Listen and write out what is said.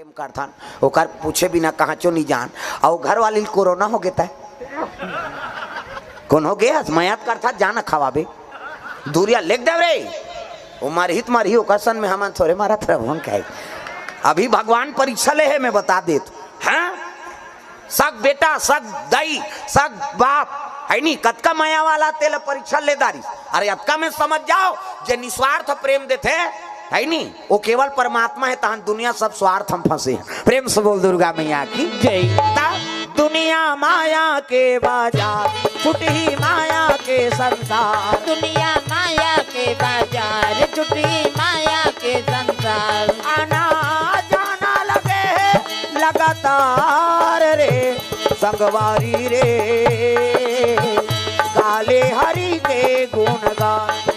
प्रेम करथन ओकर पूछे बिना कहाँ चो नहीं जान और घर वाली कोरोना हो गया कौन हो गया मयात करथा जाना खवाबे दूरिया लेख देव रे वो मारहित मारही ओकसन में हम थोड़े मारा प्रभु कहे अभी भगवान परीक्षा ले है मैं बता देत हाँ सग बेटा सग दाई सग बाप है नहीं कतका माया वाला तेल परीक्षा ले दारी अरे अतका में समझ जाओ जे निस्वार्थ प्रेम देते है नहीं वो केवल परमात्मा है तहन दुनिया सब स्वार्थ हम फंसे प्रेम से बोल दुर्गा मैया की जय। दुनिया माया के बाजार छुटी माया के संसार दुनिया माया के बाजार छुटी माया के संसार आना जाना लगे लगातार रे संगवारी रे काले हरि के गुणगान